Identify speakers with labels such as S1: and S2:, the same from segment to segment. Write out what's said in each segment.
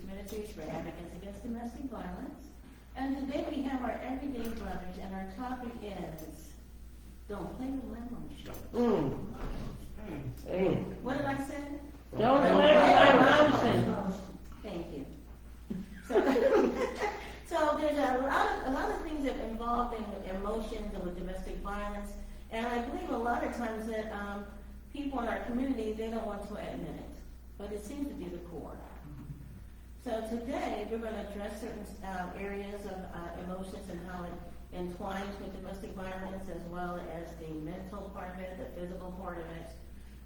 S1: Ministries for Advocates Against Domestic Violence. And today we have our Everyday Brothers, and our topic is Don't Play with My Emotions. What did I say?
S2: Don't play with my emotions.
S1: Thank you. So there's a lot of things that involve in emotions and with domestic violence, and I believe a lot of times that people in our community, they don't want to admit it, but it seems to be the core. So today we're going to address certain areas of emotions and how it entwines with domestic violence, as well as the mental part of it, the physical part of it.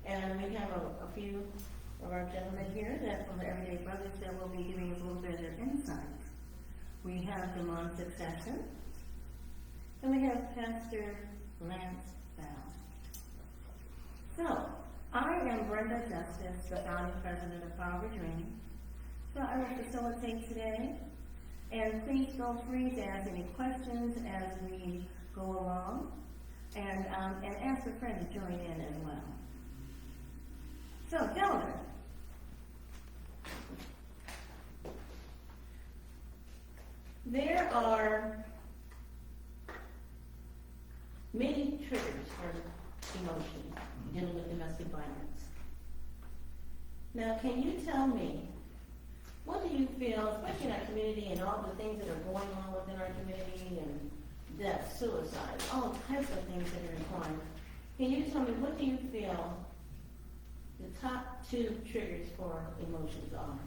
S1: And we have a few of our gentlemen here that from the Everyday Brothers that will be giving us a little bit of their insight. We have them on Secession, and we have Pastor Lance Bell. So, I am Brenda Justice, the founding president of Power of a Dream. So I will facilitate today, and please feel free to ask any questions as we go along, and ask a friend to join in as well. So, gentlemen, there are many triggers for emotion dealing with domestic violence. Now, can you tell me, what do you feel, especially in our community and all the things that are going on within our community, and death, suicide, all types of things that are entwined? Can you tell me, what do you feel the top two triggers for emotions are?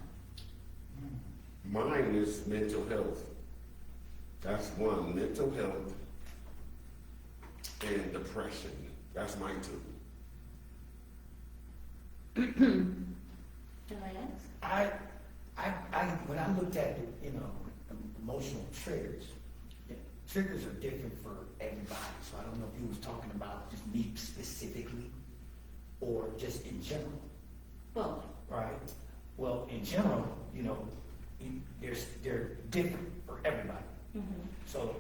S3: Mine is mental health. That's one, mental health and depression. That's mine too.
S1: Can I ask?
S4: When I looked at emotional triggers, triggers are different for everybody. So I don't know if you was talking about just me specifically or just in general.
S1: Both.
S4: Right. Well, in general, they're different for everybody.
S1: Mm-hmm.
S4: So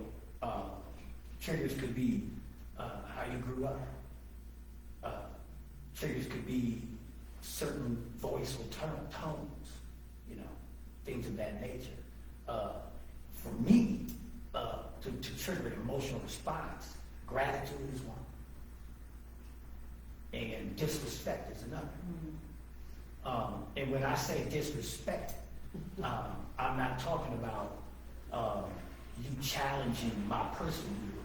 S4: triggers could be how you grew up. Triggers could be certain voice or tones, things of that nature. For me, to trigger an emotional response, gratitude is one, and disrespect is another.
S1: Mm-hmm.
S4: And when I say disrespect, I'm not talking about you challenging my personal view.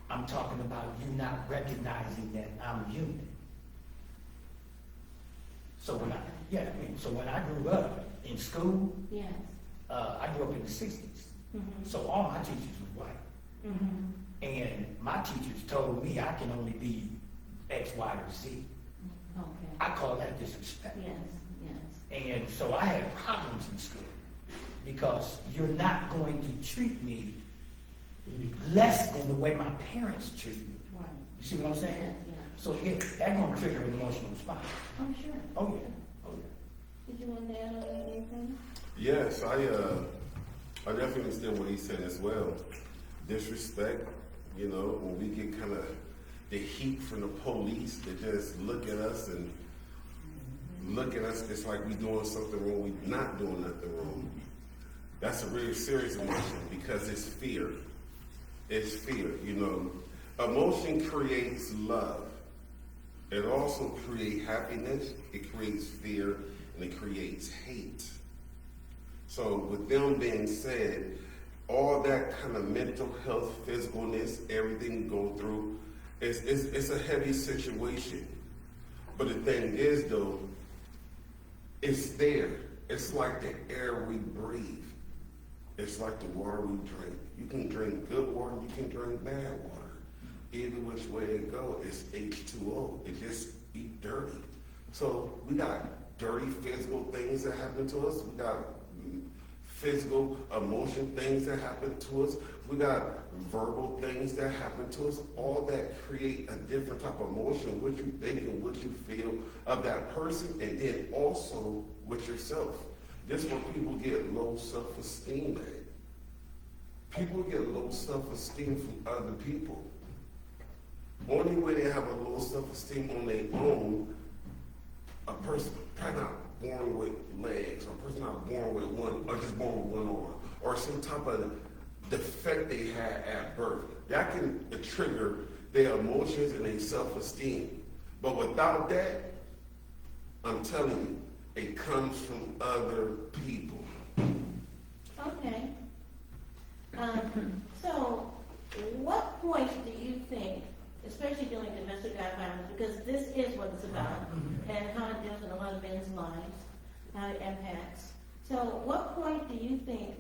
S4: I'm talking about you not recognizing that I'm human. So when I grew up in school,
S1: Yes.
S4: I grew up in the 60s.
S1: Mm-hmm.
S4: So all my teachers were white.
S1: Mm-hmm.
S4: And my teachers told me I can only be X, Y, or Z.
S1: Okay.
S4: I call that disrespect.
S1: Yes, yes.
S4: And so I had problems in school because you're not going to treat me less than the way my parents treat me.
S1: Right.
S4: You see what I'm saying?
S1: Yes, yes.
S4: So yeah, that's going to trigger an emotional response.
S1: I'm sure.
S4: Oh yeah. Oh yeah.
S1: Did you want to add on anything?
S3: Yes, I definitely understand what he said as well. Disrespect, when we get kind of the heat from the police, they just look at us and look at us, it's like we doing something wrong, we not doing nothing wrong. That's a really serious emotion because it's fear. It's fear, Emotion creates love. It also creates happiness, it creates fear, and it creates hate. So with them being said, all that kind of mental health, physicalness, everything we go through, it's a heavy situation. But the thing is though, it's there. It's like the air we breathe. It's like the water we drink. You can drink good water, you can drink bad water. Either which way it go, it's H2O. It just be dirty. So we got dirty physical things that happen to us. We got physical emotion things that happen to us. We got verbal things that happen to us. All that create a different type of emotion, what you think and what you feel of that person, and then also with yourself. This is where people get low self-esteem at. People get low self-esteem from other people. Only way they have a low self-esteem on their own, a person probably not born with legs or person not born with one, or just born with one arm, or some type of defect they had at birth. That can trigger their emotions and their self-esteem. But without that, I'm telling you, it comes from other people.
S1: Okay. So, what point do you think, especially dealing with domestic violence, because this is what it's about, and how it deals with a lot of men's lives, how it impacts. So, what point do you think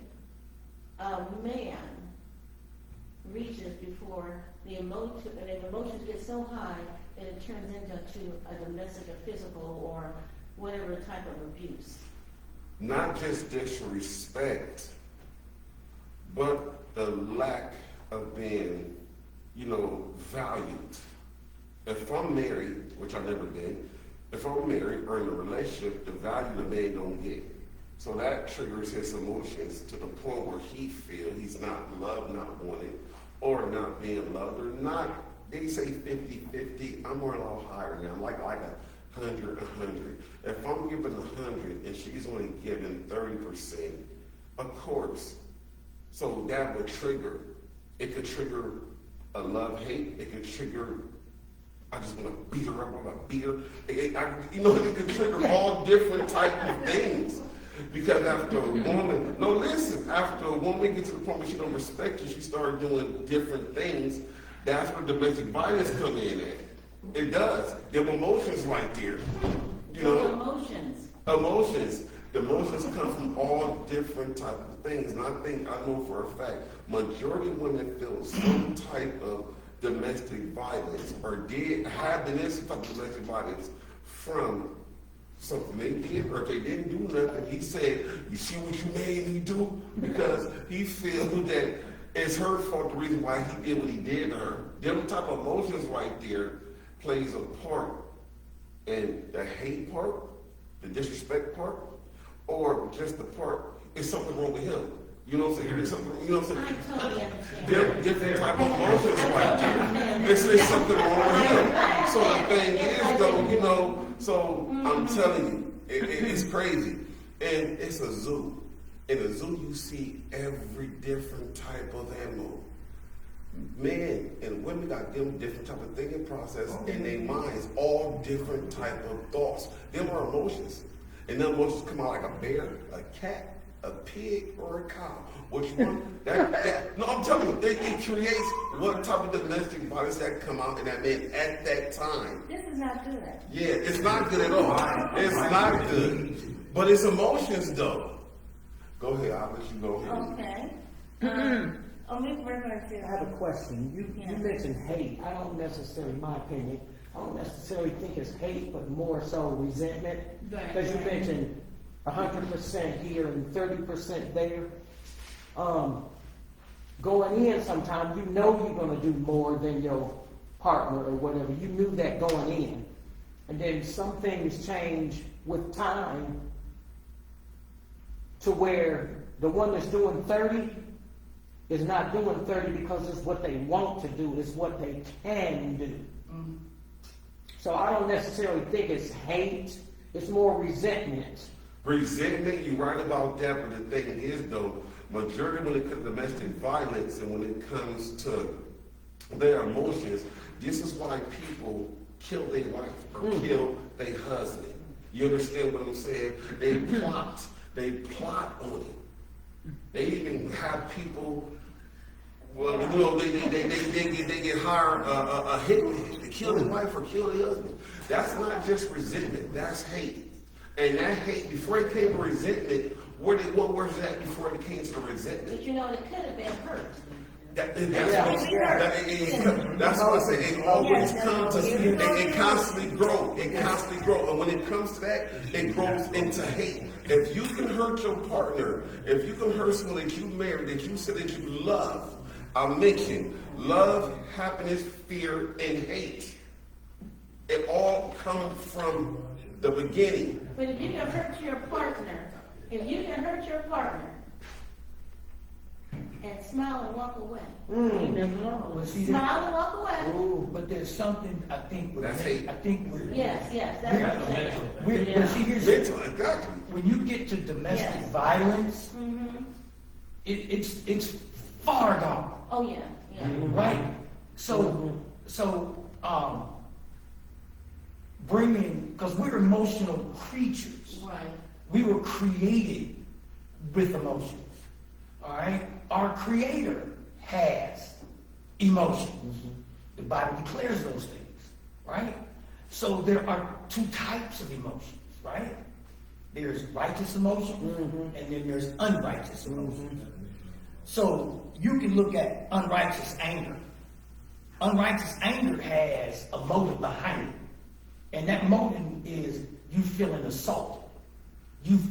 S1: a man reaches before the emotions get so high that it turns into a domestic or physical or whatever type of abuse?
S3: Not just disrespect, but the lack of being, valued. If I'm married, which I've never been, if I'm married or in a relationship, the value the man don't get. So that triggers his emotions to the point where he feels he's not loved, not wanted, or not being loved, or not, they say 50-50, I'm more a little higher now, like 100. If I'm giving 100 and she's only giving 30%, of course, so that would trigger, it could trigger a love-hate, it could trigger, I just want to beat her up, I want to beat her. It could trigger all different types of things. Because after a woman, after a woman gets to the point where she don't respect you, she starts doing different things, that's where domestic violence come in at. It does. Them emotions right there.
S1: Emotions.
S3: The emotions come from all different types of things. And I know for a fact, majority of women feel some type of domestic violence or have been in some type of domestic violence from something they did, or if they didn't do nothing, he said, you see what you made me do? Because he feels that it's her fault, the reason why he did what he did to her. Them type of emotions right there plays a part in the hate part, the disrespect part, or just the part, is something wrong with him. You know what I'm saying? There's something, you know what I'm saying?
S1: I totally understand.
S3: There different type of emotions right there. There's something wrong with him. So the thing is though, so I'm telling you, it's crazy. And it's a zoo. In a zoo you see every different type of animal. Men and women got them different type of thinking process in their minds, all different type of thoughts. Them are emotions. And them emotions come out like a bear, a cat, a pig, or a cow. Which one? No, I'm telling you, it creates what type of domestic violence that come out in that man at that time.
S1: This is not good.
S3: Yeah, it's not good at all. It's not good. But it's emotions though. Go ahead, I'll let you go ahead.
S1: Okay. We're going to.
S2: I have a question. You mentioned hate. I don't necessarily, in my opinion, I don't necessarily think it's hate, but more so resentment. Because you mentioned 100% here and 30% there. Going in sometimes, you know you're going to do more than your partner or whatever. You knew that going in. And then some things change with time to where the one that's doing 30 is not doing 30 because it's what they want to do, it's what they can do. So I don't necessarily think it's hate, it's more resentment.
S3: Resentment, you're right about that, but the thing is though, majority when it comes to domestic violence and when it comes to their emotions, this is why people kill their wife or kill their husband. You understand what I'm saying? They plot on it. They even have people, well, they get hired a hitman to kill their wife or kill their husband. That's not just resentment, that's hate. And that hate, before it came to resentment, what was that before it came to the resentment?
S1: But it could have been hurt.
S3: That's what I say. It always comes to, it constantly grows. It constantly grows. And when it comes to that, it grows into hate. If you can hurt your partner, if you can hurt someone that you married, that you said that you love, I mentioned love, happiness, fear, and hate. It all comes from the beginning.
S1: But if you can hurt your partner, and smile and walk away.
S4: Well, see,
S1: Smile and walk away.
S2: Ooh.
S4: but there's something I think we're,
S3: That's hate.
S4: I think we're,
S1: Yes, that's what I'm saying.
S4: but see, here's
S3: Mental, exactly.
S4: when you get to domestic
S1: Yes.
S4: violence,
S1: Mm-hmm.
S4: it's far gone,
S1: Oh, yeah, yeah.
S4: right? So bringing, because we're emotional creatures.
S1: Right.
S4: We were created with emotions. All right? Our Creator has emotions. The Bible declares those things, right? So there are two types of emotions, right? There's righteous emotions, and then there's unrighteous emotions. So you can look at unrighteous anger. Unrighteous anger has a motive behind it. And that motive is you feeling assaulted.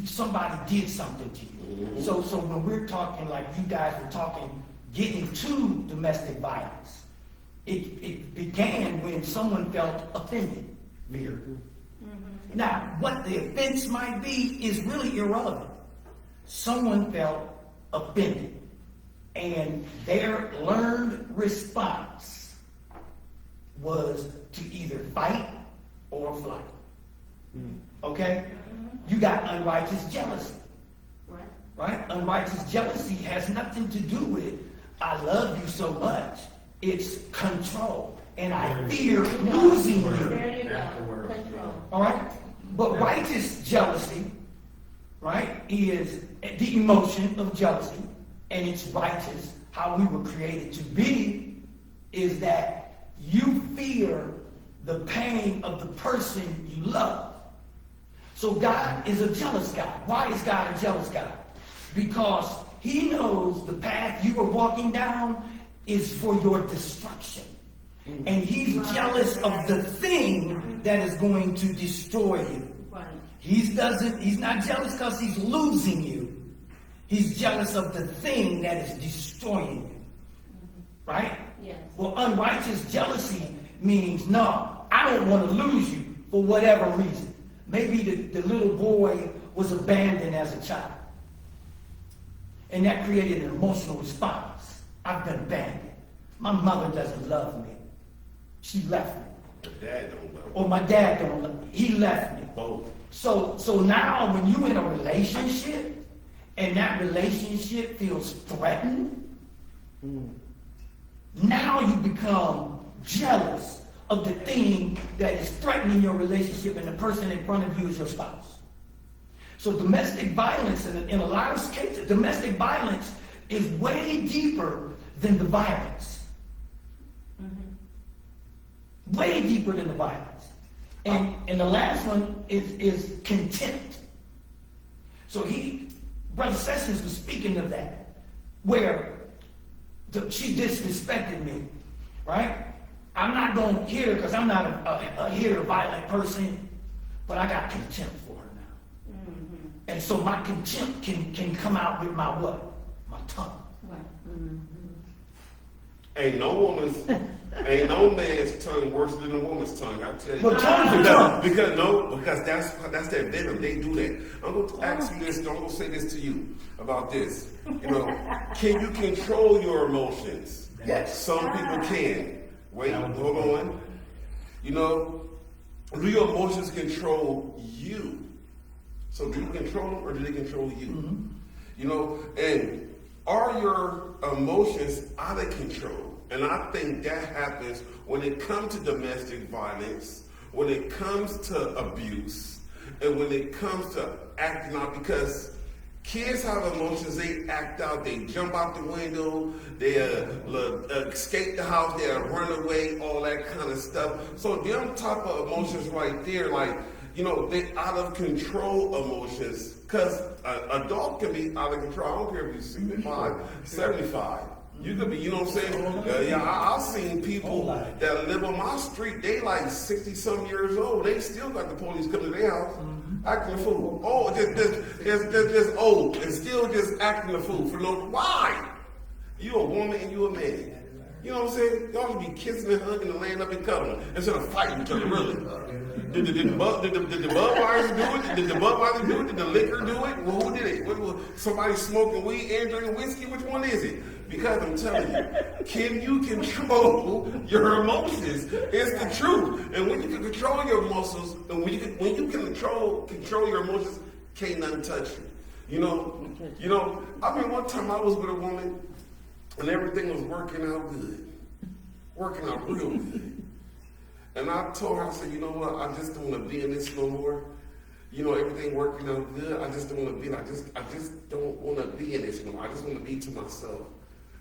S4: Somebody did something to you. So when we're talking, like you guys were talking, getting to domestic violence, it began when someone felt offended. Now, what the offense might be is really irrelevant. Someone felt offended, and their learned response was to either fight or flight. Okay? You got unrighteous jealousy.
S1: Right.
S4: Right? Unrighteous jealousy has nothing to do with I love you so much. It's control. And I fear losing you.
S1: There you go. Control.
S4: All right? But righteous jealousy, right, is the emotion of jealousy. And it's righteous. How we were created to be is that you fear the pain of the person you love. So God is a jealous God. Why is God a jealous God? Because he knows the path you are walking down is for your destruction. And he's jealous of the thing that is going to destroy you.
S1: Right.
S4: He's not jealous because he's losing you. He's jealous of the thing that is destroying you. Right?
S1: Yes.
S4: Well, unrighteous jealousy means, no, I don't want to lose you for whatever reason. Maybe the little boy was abandoned as a child. And that created an emotional response. I've been abandoned. My mother doesn't love me. She left me.
S3: Dad don't love
S4: Or my dad don't love me. He left me.
S3: both.
S4: So now when you're in a relationship and that relationship feels threatened, now you become jealous of the thing that is threatening your relationship, and the person in front of you is your spouse. So domestic violence, in a lot of cases, domestic violence is way deeper than the violence. Way deeper than the violence. And the last one is contempt. So Brother Secession was speaking of that, where she disrespected me, right? I'm not going to hit her because I'm not a hitter, violent person, but I got contempt for her now. And so my contempt can come out with my what? My tongue.
S1: Right.
S3: Ain't no man's tongue worse than a woman's tongue, I tell you.
S4: But tongues are tongues.
S3: Because that's their venom. They do that. I'm going to ask you this. I'm going to say this to you about this. Can you control your emotions?
S4: Yes.
S3: Some people can. Wait, hold on. Do your emotions control you? So do you control them or do they control you? And are your emotions out of control? And I think that happens when it comes to domestic violence, when it comes to abuse, and when it comes to acting out, because kids have emotions, they act out, they jump out the window, they escape the house, they run away, all that kind of stuff. So them type of emotions right there, they out of control emotions. Because a dog can be out of control. I don't care if you're 65, 75. You could be, you know what I'm saying? I've seen people that live on my street, they like 60-some years old. They still got the police coming to their house, acting a fool. Oh, just old and still just acting a fool for no, why? You a woman and you a man. You know what I'm saying? Y'all should be kissing and hugging and laying up and cuddling instead of fighting each other, really. Did the Budweiser do it? Did the Budweiser do it? Did the liquor do it? Well, who did it? Somebody smoking weed and drinking whiskey? Which one is it? Because I'm telling you, can you control your emotions? It's the truth. And when you can control your emotions, and when you can control your emotions, can't nothing touch you. You know. I mean, one time I was with a woman, and everything was working out good, working out real good. And I told her, I said, you know what? I just don't want to be in this no more. You know, everything working out good. I just don't want to be. I just don't want to be in this no more. I just want to be to myself.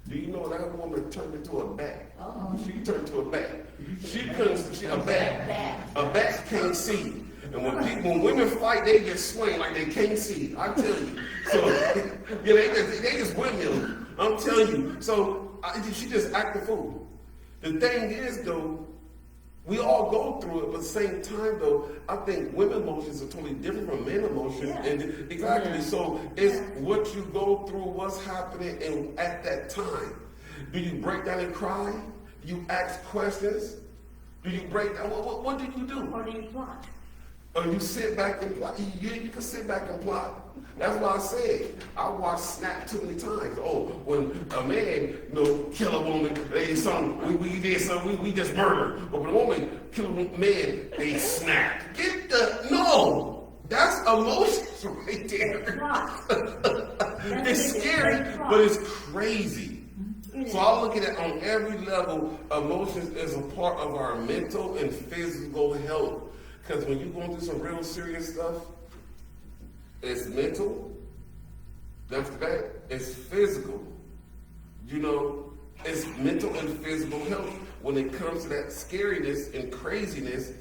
S3: Do you know that woman turned into a bat?
S1: Oh.
S3: She turned to a bat. A bat can't see. And when women fight, they get slain like they can't see. I tell you. So yeah, they just windmill. I'm telling you. So she just act the fool. The thing is, though, we all go through it, but at the same time, though, I think women emotions are totally different from men emotions.
S1: Yeah.
S3: And exactly. Yeah. So it's what you go through, what's happening, and at that time. Do you break down and cry? Do you ask questions? Do you break down? What do you do?
S1: Or do you plot?
S3: Or you sit back and plot. You can sit back and plot. That's why I said I watched Snap too many times. Oh, when a man, kill a woman, we did something, we just murdered. But when a woman kill a man, they snap. That's emotions right there. It's scary, but it's crazy. So I look at it on every level. Emotions is a part of our mental and physical health. Because when you're going through some real serious stuff, it's mental, that's bad, it's physical. It's mental and physical health when it comes to that scariness and craziness.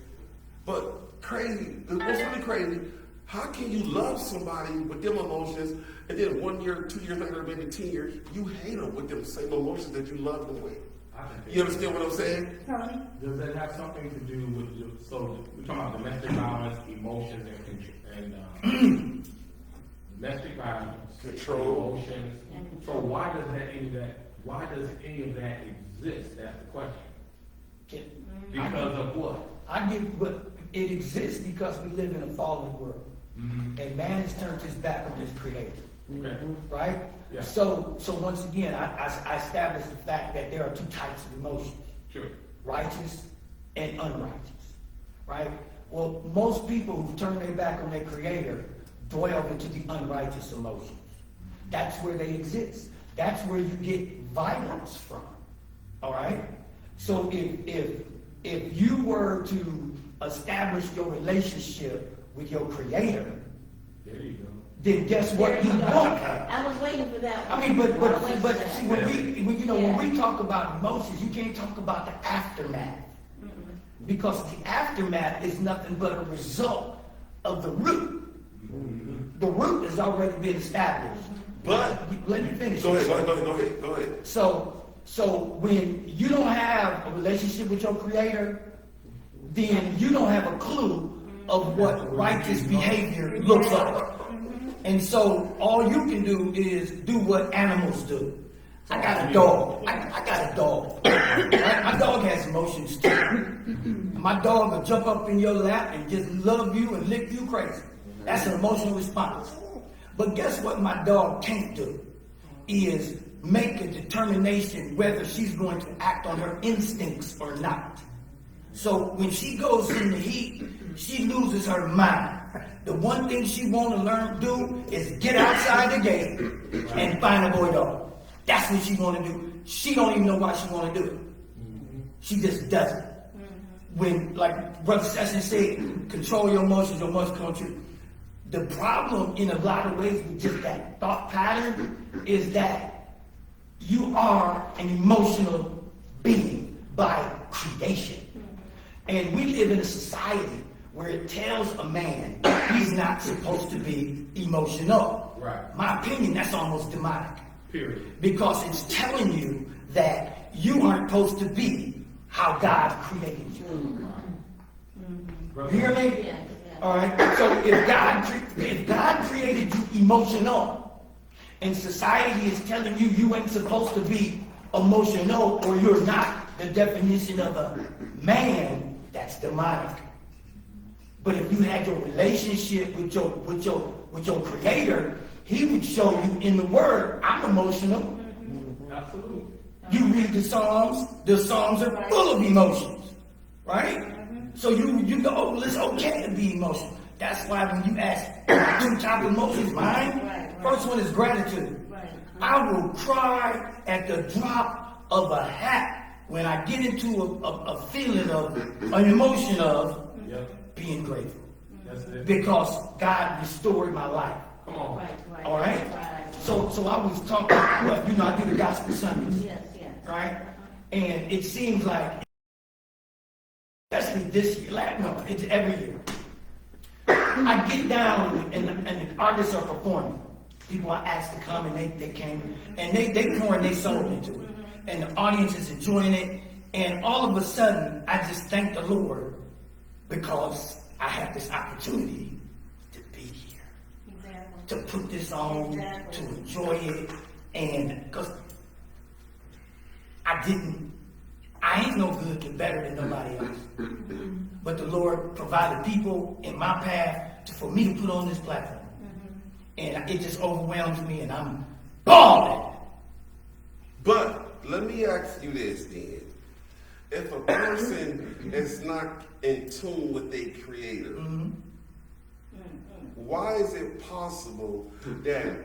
S3: But crazy, what's really crazy, how can you love somebody with them emotions and then 1 year, 2 years later, maybe 10 years, you hate them with them same emotions that you love them with? You understand what I'm saying?
S5: Does that have something to do with, so we're talking about domestic violence, emotions, and domestic violence,
S3: control,
S5: emotions. So why does any of that exist? That's the question. Because of what?
S4: But it exists because we live in a fallen world. Mm-hmm. And man has turned his back on his creator.
S5: Okay.
S4: Right? Yeah. So once again, I established the fact that there are two types of emotions.
S5: Sure.
S4: Righteous and unrighteous. Right? Well, most people who turn their back on their creator dwell into the unrighteous emotions. That's where they exist. That's where you get violence from. All right? So if you were to establish your relationship with your creator,
S5: there you go.
S4: Then guess what? You won't have.
S1: I was waiting for that.
S4: I mean, but see, when we talk about emotions, you can't talk about the aftermath. Mm-hmm. Because the aftermath is nothing but a result of the root. Mm-hmm. The root has already been established.
S3: But
S4: let me finish.
S3: Go ahead.
S4: So when you don't have a relationship with your creator, then you don't have a clue of what righteous behavior looks like. And so all you can do is do what animals do. I got a dog. I got a dog. Right? My dog has emotions too. My dog will jump up in your lap and just love you and lick you crazy. That's an emotional response. But guess what my dog can't do? Is make a determination whether she's going to act on her instincts or not. So when she goes in the heat, she loses her mind. The one thing she want to learn to do is get outside the gate and find a boy dog. That's what she want to do. She don't even know why she want to do it. She just does it. When, like Brother Secession said, control your emotions control you. The problem in a lot of ways with just that thought pattern is that you are an emotional being by creation. And we live in a society where it tells a man he's not supposed to be emotional.
S5: Right.
S4: My opinion, that's almost demonic.
S5: Period.
S4: Because it's telling you that you aren't supposed to be how God created you. You hear me?
S1: Yeah.
S4: All right. So if God created you emotional, and society is telling you you ain't supposed to be emotional or you're not the definition of a man, that's demonic. But if you had your relationship with your creator, he would show you in the word, I'm emotional.
S5: Absolutely.
S4: You read the Psalms are full of emotions, right? So you go, oh, well, it's okay to be emotional. That's why when you ask, two type of emotions, mine, first one is gratitude. I will cry at the drop of a hat when I get into a feeling of, an emotion of being grateful.
S5: That's it.
S4: Because God restored my life.
S5: Come on.
S4: All right? So I was talking, well, you know, I do the gospel Sundays.
S1: Yes.
S4: Right? And it seems like, especially this year, no, it's every year. I get down and the artists are performing. People are asked to come and they came and they pouring their soul into it. And the audience is enjoying it. And all of a sudden, I just thank the Lord because I have this opportunity to be here.
S1: Exactly.
S4: To put this on, to enjoy it. And because I ain't no good to better than nobody else. But the Lord provided people in my path for me to put on this platform. And it just overwhelms me and I'm balling.
S3: But let me ask you this then. If a person is not in tune with their creator, why is it possible that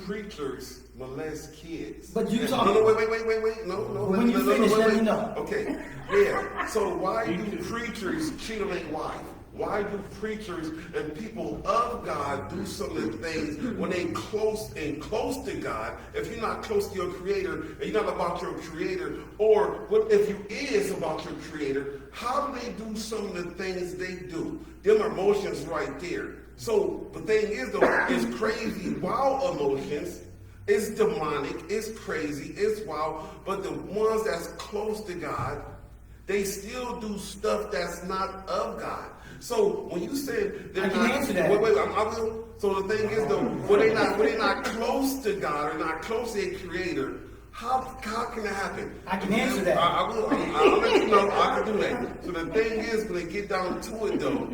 S3: preachers molest kids?
S4: But you
S3: No,
S4: talking...
S3: wait. No.
S4: When you finish, let me know.
S3: Okay, yeah. So why do preachers cheat on their wife? Why do preachers and people of God do some of the things when they close to God? If you're not close to your creator and you're not about your creator, or what if you is about your creator, how do they do some of the things they do? Them emotions right there. So the thing is though, it's crazy, wild emotions. It's demonic, it's crazy, it's wild, but the ones that's close to God, they still do stuff that's not of God. So when you said they're not,
S4: answer that.
S3: Wait, I will. So the thing is though, when they're not close to God or not close to their creator, how can that happen?
S4: I can answer that.
S3: I'll let you know I can do that. So the thing is, when they get down to it though,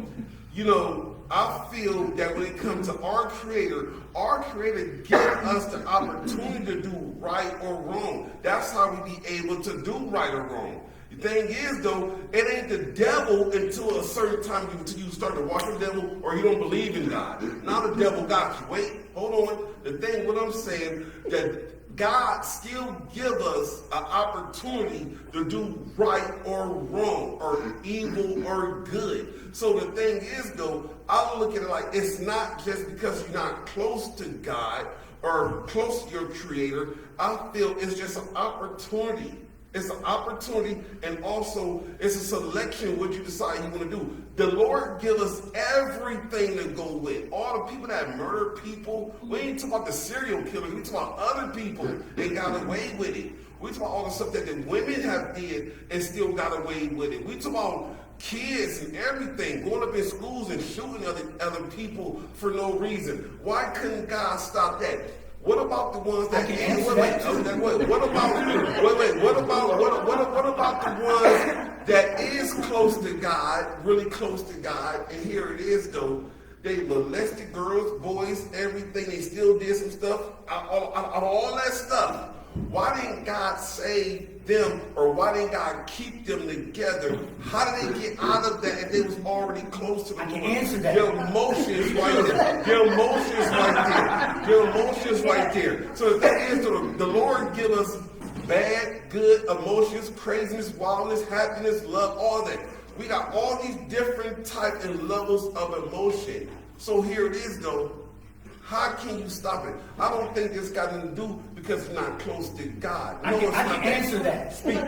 S3: you know, I feel that when it comes to our creator gives us the opportunity to do right or wrong. That's how we be able to do right or wrong. The thing is, though, it ain't the devil until a certain time until you start to watch the devil or you don't believe in God. Now the devil got you. Wait, hold on. The thing, what I'm saying, that God still give us an opportunity to do right or wrong, or evil or good. So the thing is, though, I look at it like it's not just because you're not close to God or close to your creator. I feel it's just an opportunity. It's an opportunity, and also it's a selection what you decide you want to do. The Lord give us everything to go with. All the people that murder people, we ain't talking about the serial killers, we talking about other people that got away with it. We talking about all the stuff that the women have did and still got away with it. We talking about kids and everything, going up in schools and shooting other people for no reason. Why couldn't God stop that? What about the ones that what about the ones that is close to God, really close to God, and here it is though, they molested girls, boys, everything, they still did some stuff, out of all that stuff. Why didn't God save them, or why didn't God keep them together? How did they get out of that if they was already close to the Lord?
S4: I can answer that.
S3: Their emotions right there. Their emotions right there. Their emotions right there. So the thing is, the Lord give us bad, good emotions, craziness, wildness, happiness, love, all that. We got all these different types and levels of emotion. So here it is though. How can you stop it? I don't think it's got nothing to do because you're not close to God.
S4: I can answer that. Speak.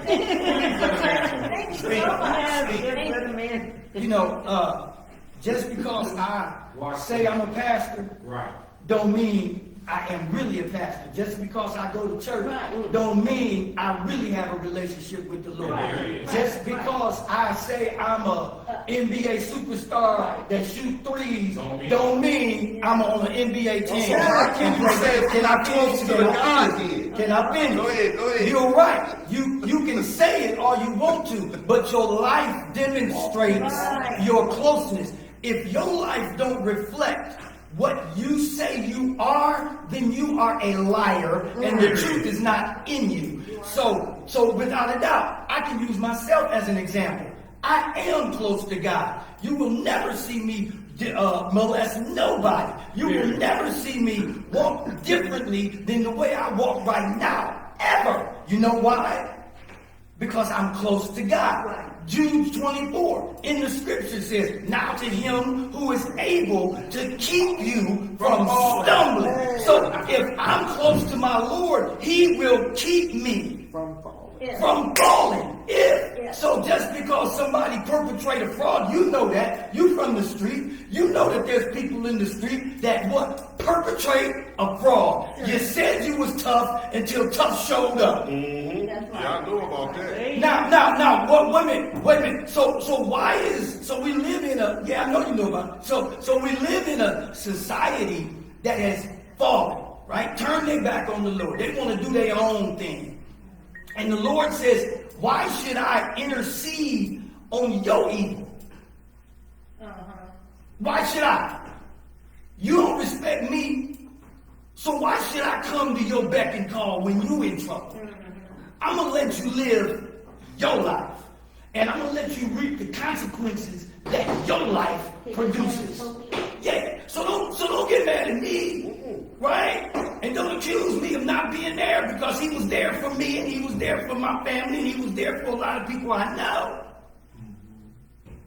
S4: You know, just because I say I'm a pastor,
S5: Right.
S4: don't mean I am really a pastor. Just because I go to church
S1: Right.
S4: don't mean I really have a relationship with the Lord.
S1: Right.
S4: Just because I say I'm a NBA superstar that shoot threes don't mean I'm on an NBA team.
S3: Can you say,
S4: Can I
S3: close to the God then?
S4: Can I finish?
S3: Go ahead.
S4: You're right. You can say it all you want to, but your life demonstrates your closeness. If your life don't reflect what you say you are, then you are a liar, and the truth is not in you. So without a doubt, I can use myself as an example. I am close to God. You will never see me molest nobody. You will never see me walk differently than the way I walk right now, ever. You know why? Because I'm close to God. Jude 24 in the scripture says, now to him who is able to keep you from stumbling. So if I'm close to my Lord, he will keep me
S2: From falling.
S1: Yeah.
S4: from falling.
S1: Yeah.
S4: So just because somebody perpetrate a fraud, you know that. You from the street. You know that there's people in the street that what? Perpetrate a fraud. You said you was tough until tough showed up.
S1: That's right.
S3: Y'all know about that.
S4: Now, wait a minute. So we live in a, I know you know about it. So we live in a society that has fallen, right? Turn their back on the Lord. They want to do their own thing. And the Lord says, why should I intercede on your evil? Why should I? You don't respect me, so why should I come to your beck and call when you in trouble? I'm going to let you live your life. And I'm going to let you reap the consequences that your life produces. Yeah, so don't get mad at me, right? And don't accuse me of not being there, because he was there for me, and he was there for my family, and he was there for a lot of people I know.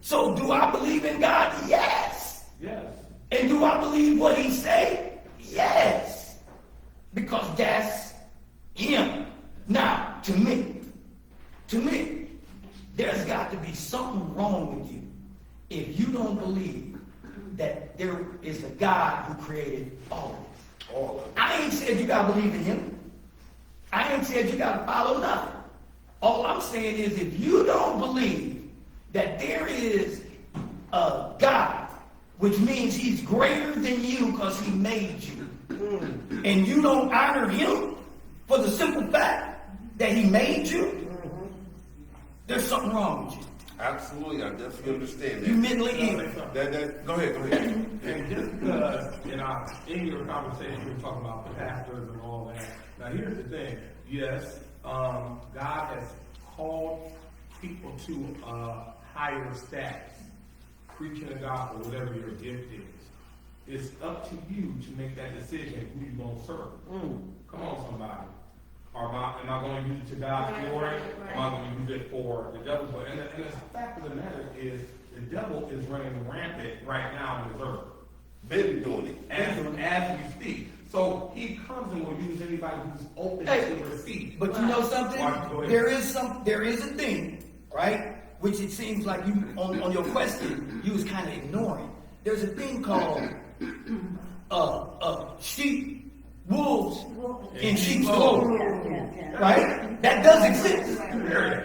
S4: So do I believe in God? Yes.
S5: Yes.
S4: And do I believe what he say? Yes. Because that's him. Now, to me, there's got to be something wrong with you if you don't believe that there is a God who created all of this. I ain't said you gotta believe in him. I ain't said you gotta follow nothing. All I'm saying is, if you don't believe that there is a God, which means he's greater than you because he made you, and you don't honor him for the simple fact that he made you, there's something wrong with you.
S3: Absolutely, I definitely understand that.
S4: You mentally ill.
S3: Go ahead.
S5: And just because, in your conversation, you're talking about the pastors and all that. Now, here's the thing. Yes, God has called people to a higher status, preaching the gospel, whatever your gift is. It's up to you to make that decision who you're going to serve. Come on, somebody. Am I going to use it to God's glory? Am I going to use it for the devil? And the fact of the matter is, the devil is running rampant right now in the earth.
S3: Been doing it.
S5: As we speak. So he comes and will use anybody who's open to receive.
S4: But you know something?
S5: Go ahead.
S4: There is a thing, right? Which it seems like you, on your question, you was kind of ignoring. There's a thing called sheep, wolves, in sheep's clothing. Right? That does exist.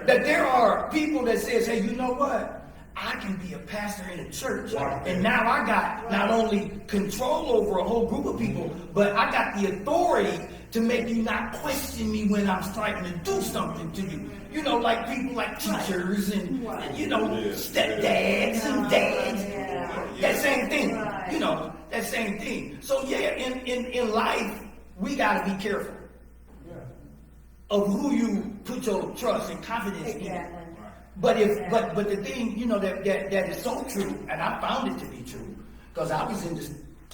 S4: That there are people that says, hey, you know what? I can be a pastor in a church, and now I got not only control over a whole group of people, but I got the authority to make you not question me when I'm trying to do something to you. You know, like people like teachers and you know, stepdads and dads. That same thing. You know, that same thing. So yeah, in life, we got to be careful of who you put your trust and confidence in. But the thing, you know, that is so true, and I found it to be true, because I was in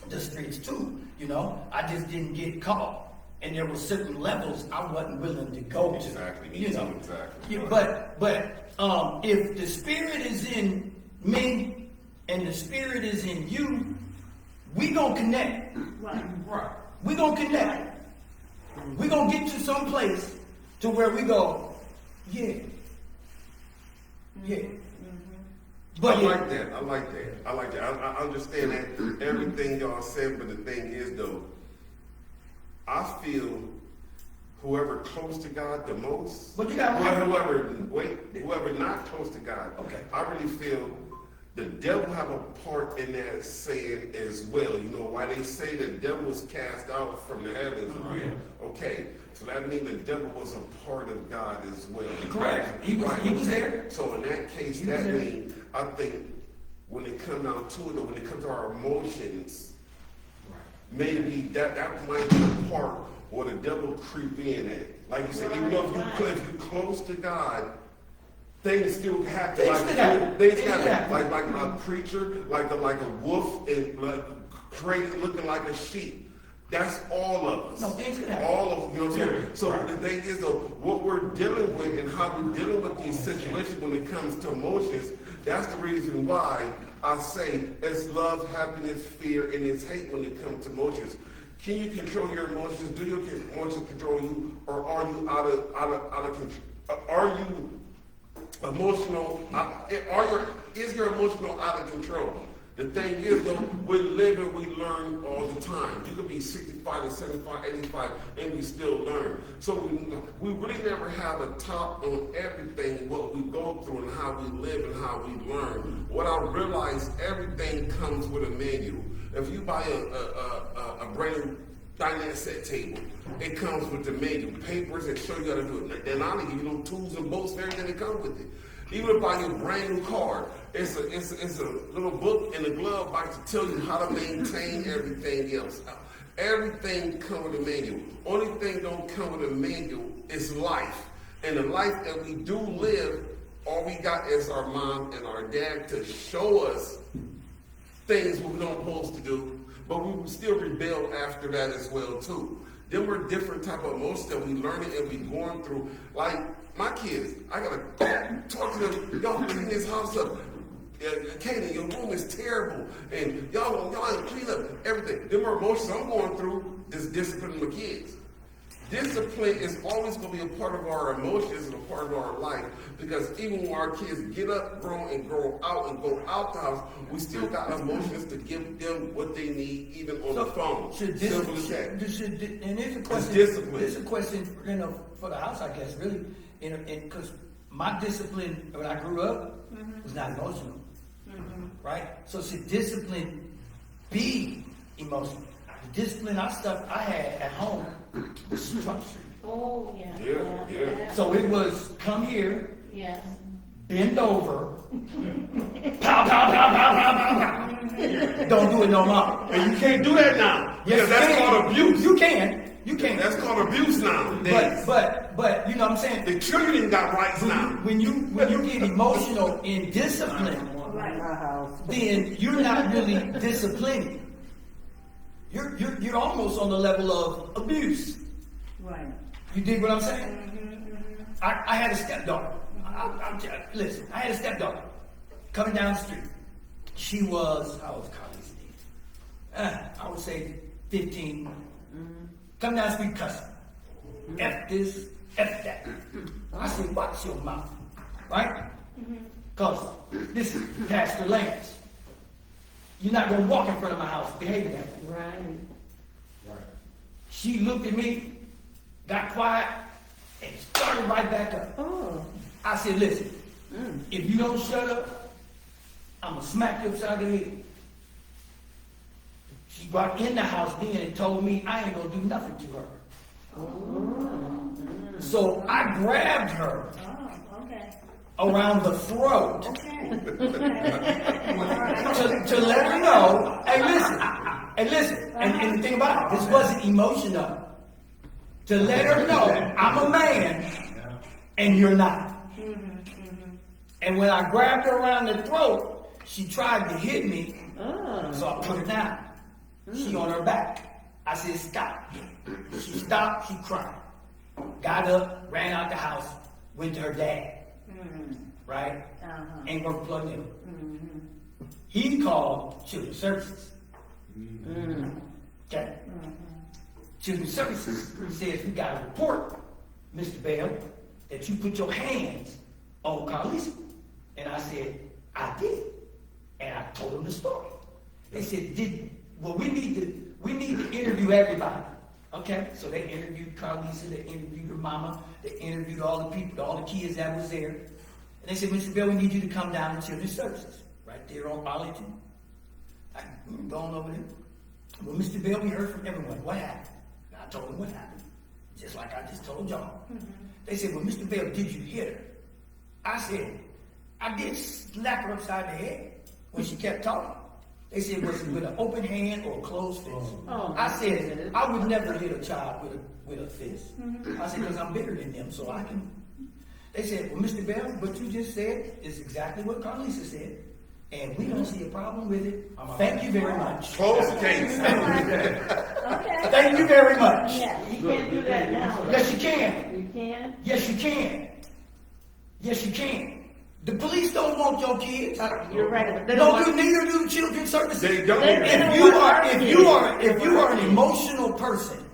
S4: the streets too, you know. I just didn't get caught. And there were certain levels I wasn't willing to go to.
S3: Exactly, me
S4: you
S3: too,
S4: know.
S3: exactly.
S4: Yeah, but if the Spirit is in me and the Spirit is in you, we gonna connect.
S1: Right.
S4: We gonna connect. We gonna get to some place to where we go, yeah. But
S3: I like that. I understand that everything y'all said, but the thing is though, I feel whoever close to God the most,
S4: But you got
S3: whoever not close to God,
S4: Okay.
S3: I really feel the devil have a part in that saying as well. You know why they say the devil was cast out from the heavens? Okay, so that means the devil was a part of God as well.
S4: Correct. He was there.
S3: So in that case,
S4: He was
S3: that
S4: there.
S3: means, I think, when it comes down to it, or when it comes to our emotions, maybe that might be the part where the devil creep in at. Like you said, even though if you're close to God, things still happen.
S4: Things still happen.
S3: Things happen. Like a preacher, like a wolf, and like crazy looking like a sheep. That's all of us.
S4: No, things could happen.
S3: All of, you know what I'm saying? So the thing is, what we're dealing with and how we're dealing with these situations when it comes to emotions, that's the reason why I say it's love, happiness, fear, and it's hate when it comes to emotions. Can you control your emotions? Do your emotions control you, or are you out of control? Are you emotional? Is your emotional out of control? The thing is, though, we live and we learn all the time. You could be 65 and 75, 85, and we still learn. So we really never have a top on everything, what we go through and how we live and how we learn. What I realize, everything comes with a manual. If you buy a brand new dinette set table, it comes with the manual, papers that show you how to do it. Then I'll give you tools and bolts, everything that comes with it. Even if buy a brand new car, it's a little book in the glove box to tell you how to maintain everything else. Everything comes with a manual. Only thing don't come with a manual is life. And the life that we do live, all we got is our mom and our dad to show us things we don't supposed to do, but we still rebel after that as well too. Then we're different type of emotions that we learning and we going through. Like my kids, I gotta talk to them. Y'all clean this house up. Katie, your room is terrible, and y'all clean up everything. Them are emotions I'm going through. This disciplining my kids. Discipline is always going to be a part of our emotions and a part of our life, because even when our kids get up, grow out the house, we still got emotions to give them what they need, even on the phone. Simple as that.
S4: And here's a question.
S3: Discipline.
S4: This is a question, for the house, I guess, really, because my discipline when I grew up was not emotional, right? So should discipline be emotional? The discipline I had at home was structured.
S1: Oh, yeah.
S3: Yeah.
S4: So it was come here,
S1: Yes.
S4: bend over, pow, pow, pow, pow, pow, pow, pow. Don't do it no more.
S3: And you can't do that now.
S4: Yes,
S3: because that's called abuse.
S4: You can.
S3: That's called abuse now.
S4: But you know what I'm saying?
S3: The children got rights now.
S4: When you get emotional in discipline, then you're not really disciplining. You're almost on the level of abuse.
S1: Right.
S4: You dig what I'm saying? I had a stepdaughter. Listen, I had a stepdaughter coming down the street. She was, how old was Carly? I would say 15. Coming down the street cussing. F this, F that. I said, watch your mouth. Right? Because this is Pastor Lance. You're not going to walk in front of my house behaving that way.
S1: Right.
S4: She looked at me, got quiet, and started right back up.
S1: Oh.
S4: I said, listen, if you don't shut up, I'm going to smack you upside the head. She brought in the house then and told me I ain't going to do nothing to her. So I grabbed her around the throat to let her know, hey, listen. And the thing about it, this wasn't emotional. To let her know I'm a man and you're not. And when I grabbed her around the throat, she tried to hit me, so I put her down. She on her back. I said, stop. She stopped, she cried. Got up, ran out the house, went to her dad. Right? Ain't gonna plug in. He called Children's Services. Okay? Children's Services says, we got a report, Mr. Bell, that you put your hands on Carlisa. And I said, I did. And I told them the story. They said, we need to interview everybody. Okay, so they interviewed Carlisa, they interviewed her mama, they interviewed all the people, all the kids that was there. And they said, Mr. Bell, we need you to come down to Children's Services, right there on Arlington. I'm going over there. Well, Mr. Bell, we heard from everyone. What happened? And I told them what happened, just like I just told y'all. They said, well, Mr. Bell, did you hit her? I said, I did slap her upside the head when she kept talking. They said, was it with an open hand or a closed fist? I said, I would never hit a child with a fist. I said, because I'm bigger than them, so I can. They said, well, Mr. Bell, what you just said is exactly what Carlisa said, and we don't see a problem with it. Thank you very much.
S3: Close the case.
S1: Okay.
S4: Thank you very much.
S1: Yeah, you can't do that now.
S4: Yes, you can.
S1: You can?
S4: Yes, you can. Yes, you can. The police don't want your kids.
S1: You're right, but they
S4: Neither do the Children's Services.
S3: They don't.
S4: If you are an emotional person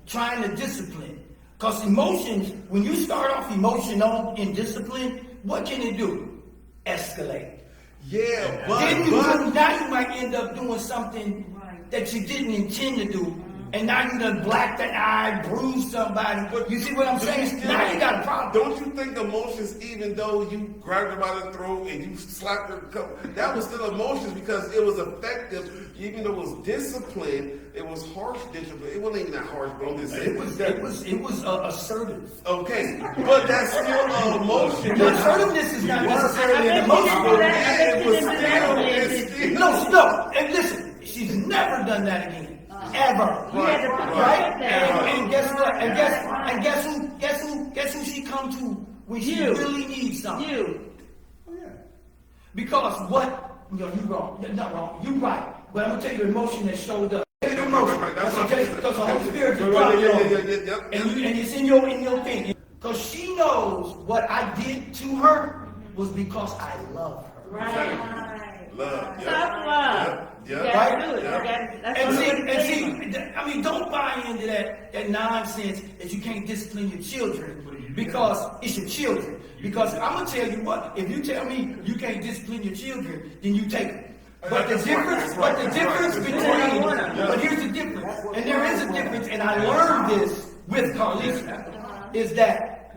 S4: trying to discipline, because emotions, when you start off emotional in discipline, what can it do? Escalate.
S3: Yeah,
S4: Now you might end up doing something that you didn't intend to do. And now you done blacked the eye, bruised somebody. You see what I'm saying? Now you got a problem.
S3: Don't you think emotions, even though you grabbed her by the throat and you slapped her, that was still emotions because it was effective, even though it was discipline, it was harsh discipline. It wasn't even that harsh, but I'm just saying.
S4: It was assertive.
S3: Okay, but that's still an emotion.
S4: The assertiveness is not necessarily an emotion. No, and listen, she's never done that again. Ever. Right? And guess what? And guess who she come to when she really needs something?
S1: You.
S4: Because you're wrong. You're not wrong. You're right. But I'm gonna tell you the emotion that showed up. The emotion. Because the Holy Spirit is and it's in your thing. Because she knows what I did to her was because I love her.
S1: Right.
S3: Love.
S1: Tough love.
S3: Yeah.
S1: You gotta do it.
S4: And see, don't buy into that nonsense that you can't discipline your children because it's your children. Because I'm gonna tell you what, if you tell me you can't discipline your children, then you take it. But here's the difference, and there is a difference, and I learned this with Carlisa, is that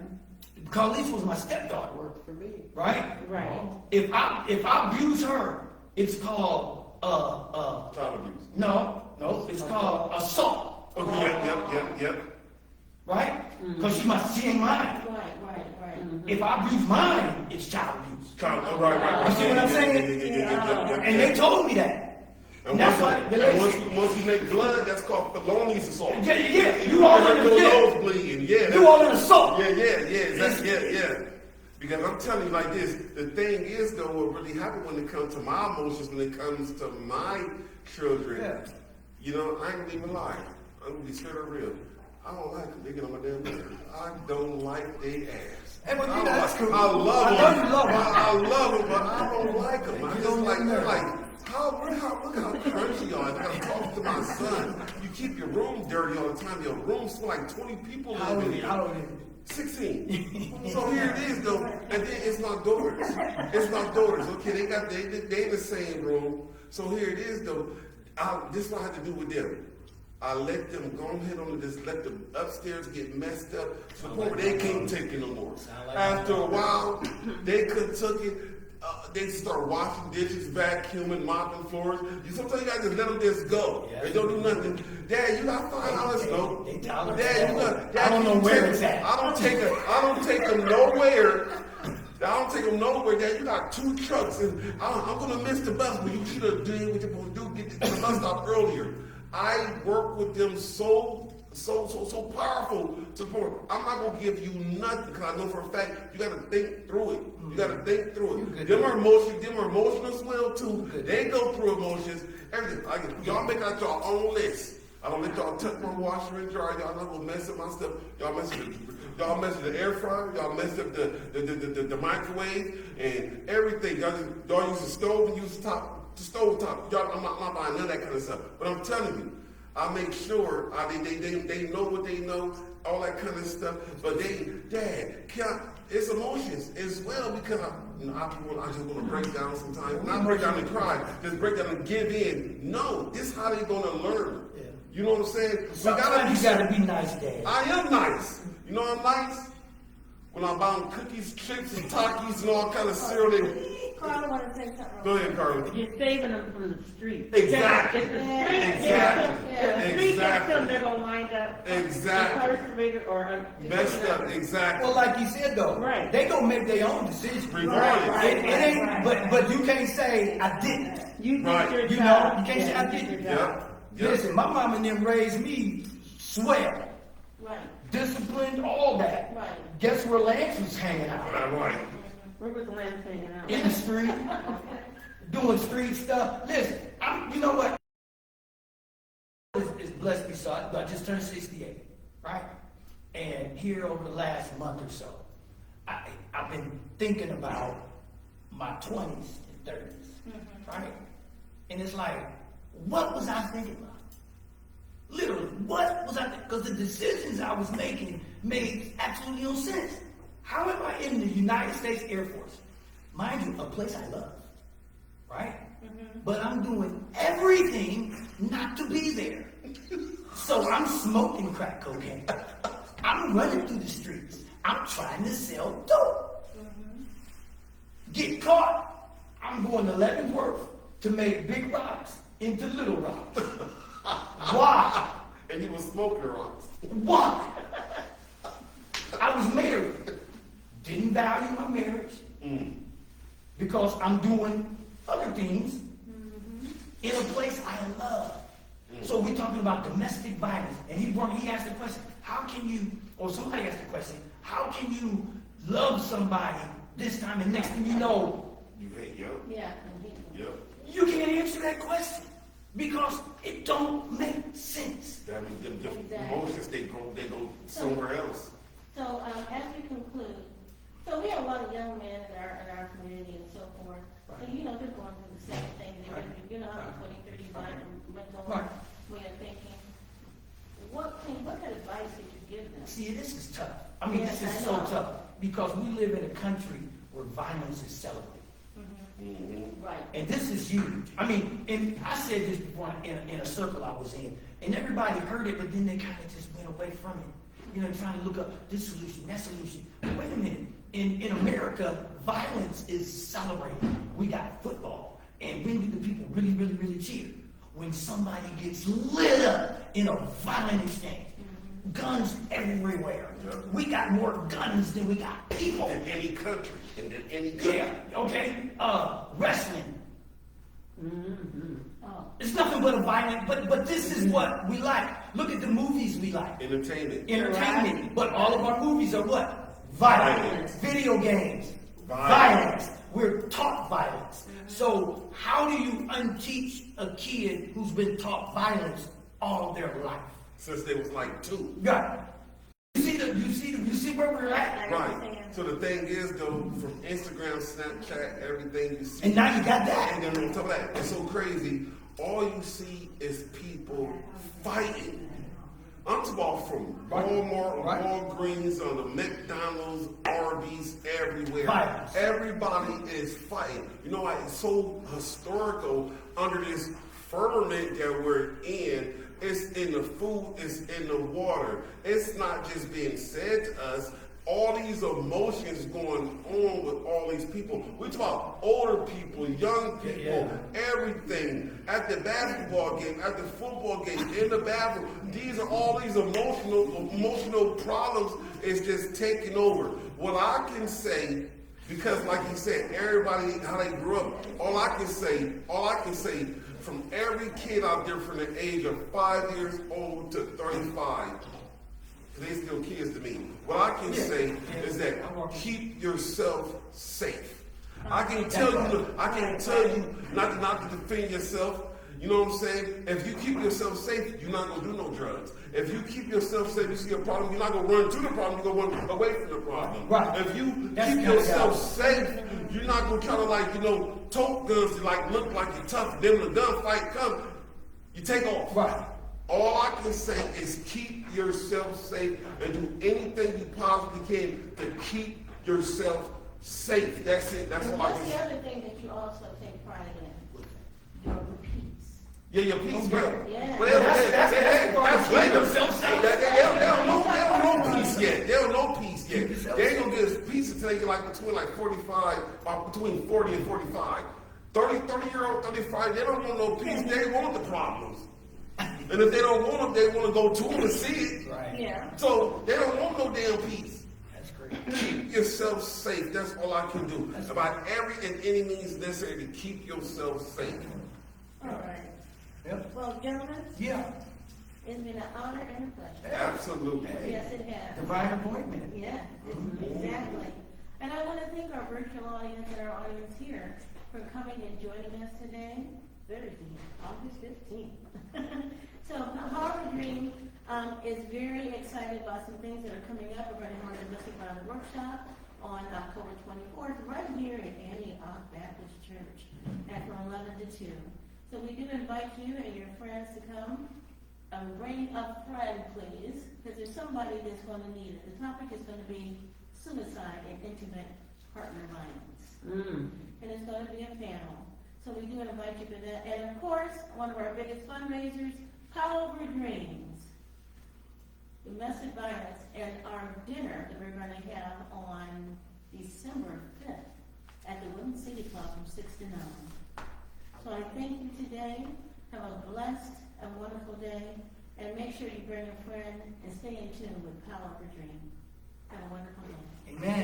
S4: Carlisa was my stepdaughter.
S2: Worked for me.
S4: Right?
S1: Right.
S4: If I abuse her, it's called
S3: Child abuse.
S4: No, it's called assault.
S3: Yep.
S4: Right? Because she ain't mine.
S1: Right.
S4: If I abuse mine, it's child abuse.
S3: Right.
S4: You see what I'm saying?
S3: Yeah.
S4: And they told me that.
S3: And
S4: that's
S3: once you make blood, that's called felonious assault.
S4: Yeah. You all in
S3: nose bleeding. Yeah.
S4: You all in assault.
S3: Yeah. Because I'm telling you like this, the thing is though, what really happened when it comes to my emotions, when it comes to my children, you know, I ain't gonna even lie. I'm gonna be straight up real. I don't like them. They get on my damn nerves. I don't like their ass.
S4: Hey, but that's cool.
S3: I love them.
S4: I
S3: love them, but I don't like them. I just like, they're like, look how crunchy you are. I gotta talk to my son. You keep your room dirty all the time. Your room's full like 20 people live in here.
S4: How old are you?
S3: 16. So here it is though, and then it's my daughters. Okay, they in the same room. So here it is though. This is what I have to do with them. I let them go ahead on this, let them upstairs get messed up to the point where they can't take it no more. After a while, they could took it. They start washing dishes, vacuuming, mopping floors. Sometimes you gotta just let them just go. They don't do nothing. Dad, you got $5. No. Dad, you got.
S4: I don't know where it's at.
S3: I don't take them nowhere. I don't take them nowhere. Dad, you got 2 trucks, and I'm gonna miss the bus. But you should have done what you're supposed to do. Get the bus stop earlier. I work with them so powerful to the point. I'm not gonna give you nothing because I know for a fact you gotta think through it. You gotta think through it. Them are emotional as well too. They go through emotions. Everything. Y'all make out your own list. I don't let y'all touch my washer and dryer. Y'all not gonna mess up my stuff. Y'all mess up the air fryer. Y'all mess up the microwave and everything. Y'all use the stove and use the stove top. Y'all, I'm not buying none of that kind of stuff. But I'm telling you, I make sure they know what they know, all that kind of stuff. But it's emotions as well because I just want to break down sometimes. Not break down and cry, just break down and give in. No, this is how they're gonna learn. You know what I'm saying?
S4: Sometimes you gotta be nice, Dad.
S3: I am nice. You know I'm nice? When I'm buying cookies, chips, and Takis and all kind of cereal.
S1: Carla wanted to say something.
S3: Go ahead, Carla.
S2: You're saving them from the street.
S3: Exactly.
S2: If the street
S3: Exactly.
S2: if the street gets
S3: Exactly.
S2: them, they're gonna wind up
S3: Exactly.
S2: incarcerated or
S3: Messed up. Exactly.
S4: Well, like you said though,
S2: Right.
S4: they gonna make their own decisions.
S3: Regardless.
S4: It ain't, but you can't say I didn't.
S2: You did
S3: Right.
S2: your
S4: You
S2: job.
S4: know, you can't say I
S2: you did
S4: didn't.
S2: your job.
S3: Yep. Yep.
S4: Listen, my mom and them raised me swell,
S1: Right,
S4: disciplined, all that.
S1: right.
S4: Guess where Lance was hanging out?
S3: Right.
S2: Where was Lance hanging out?
S4: In the street, doing street stuff. Listen, you know what? It's blessed beside, but I just turned 68, right? And here over the last month or so, I've been thinking about my 20s and 30s, right? And it's like, what was I thinking about? Literally, what was I thinking? Because the decisions I was making made absolutely no sense. How am I in the United States Air Force? Mind you, a place I love, right? But I'm doing everything not to be there. So I'm smoking crack cocaine. I'm running through the streets. I'm trying to sell dope. Get caught. I'm going to Leavenworth to make big rocks into little rocks. Why?
S3: And you was smoking rocks.
S4: Why? I was married. Didn't value my marriage because I'm doing other things in a place I love. So we're talking about domestic violence, and he asked the question, how can you, or somebody asked the question, how can you love somebody this time and next thing you know,
S3: You hate, yep.
S1: Yeah.
S3: Yep.
S4: you can't answer that question because it don't make sense.
S3: That means them different
S1: Exactly.
S3: emotions, they go somewhere else.
S1: So, as we conclude, so we have a lot of young men in our community and so forth. So, you know, they're going through the same thing. They're, you know, 20, 35 and mental
S4: Right.
S1: way of thinking. What kind of advice did you give them?
S4: See, this is tough. I mean,
S1: Yes,
S4: this is
S1: I
S4: so
S1: know.
S4: tough because we live in a country where violence is celebrated.
S1: Right.
S4: And this is huge. I mean, and I said this before in a circle I was in, and everybody heard it, but then they kind of just went away from it. You know, trying to look up this solution, that solution. But wait a minute. In America, violence is celebrated. We got football. And when do the people really, really, really cheer? When somebody gets lit up in a violent exchange. Guns everywhere.
S3: Yeah.
S4: We got more guns than we got people.
S3: In any country. In any country.
S4: Yeah, okay. Wrestling.
S1: Oh,
S4: It's nothing but a violent, but this is what we like. Look at the movies we like.
S3: Entertainment.
S4: Entertainment. But all of our movies are what? Violence.
S3: Violence.
S4: Video games.
S3: Violence.
S4: We're taught violence. So how do you unteach a kid who's been taught violence all their life?
S3: Since they was like 2.
S4: Right. You see where we're at?
S3: Right. So the thing is though, from Instagram, Snapchat, everything you see.
S4: And now you got that.
S3: And then on top of that, it's so crazy. All you see is people fighting. I'm talking about from Walmart,
S4: Right.
S3: Walgreens, on the McDonald's, Arby's, everywhere.
S4: Violence.
S3: Everybody is fighting. You know, it's so historical under this firmament that we're in. It's in the food, it's in the water. It's not just being said to us. All these emotions going on with all these people. We talk about older people, young people, everything. At the basketball game, at the football game, in the bathroom. These are all these emotional problems is just taking over. What I can say, because like you said, everybody, how they grew up, all I can say, from every kid out there from the age of 5 years old to 35, they still kids to me. What I can say is that keep yourself safe. I can tell you not to defend yourself. You know what I'm saying? If you keep yourself safe, you're not gonna do no drugs. If you keep yourself safe, you see a problem, you're not gonna run to the problem, you're gonna run away from the problem.
S4: Right.
S3: If you
S4: That's
S3: keep
S4: kind of
S3: yourself
S4: guy.
S3: safe, you're not gonna try to tote guns to look like you're tough. Then when the gunfight comes, you take off.
S4: Right.
S3: All I can say is keep yourself safe and do anything you possibly can to keep yourself safe. That's it. That's all I
S1: what's
S3: can
S1: the
S3: say.
S1: other thing that you also take pride in? Your repeats.
S3: Yeah, your peace, bro.
S1: Yeah.
S3: Well,
S4: That's
S3: right.
S4: keep themselves safe.
S3: They don't know peace yet. They don't know peace yet. They ain't gonna get us peace until they get like between 40 and 45. 30-year-old, 35, they don't want no peace. They want the problems. And if they don't want them, they want to go to them and see it.
S4: Right.
S1: Yeah.
S3: So they don't want no damn peace.
S4: That's great.
S3: Keep yourself safe. That's all I can do. About every and any means necessary to keep yourself safe.
S1: All right.
S4: Yep.
S1: Well, gentlemen,
S4: Yeah.
S1: it's been an honor and a pleasure.
S3: Absolutely.
S1: Yes, it has.
S4: Divine appointment.
S1: Yeah, exactly. And I want to thank our virtual audience and our audience here for coming and joining us today, Thursday, August 15th. So, Harbor Dream is very excited about some things that are coming up. We're going to have a domestic violence workshop on October 24th, right here at Antioch Baptist Church, and from 11 to 2. So we do invite you and your friends to come. Bring a friend, please, because there's somebody that's going to need it. The topic is going to be suicide and intimate partner violence. And it's going to be a panel. So we do invite you for that. And of course, one of our biggest fundraisers, Power Over Dreams, domestic violence, and our dinner that we're going to have on December 5th at the Woodland City Club from 6 to 9. So I thank you today. Have a blessed and wonderful day. And make sure you bring a friend and stay in tune with Power Over Dream. Have a wonderful day.
S4: Amen.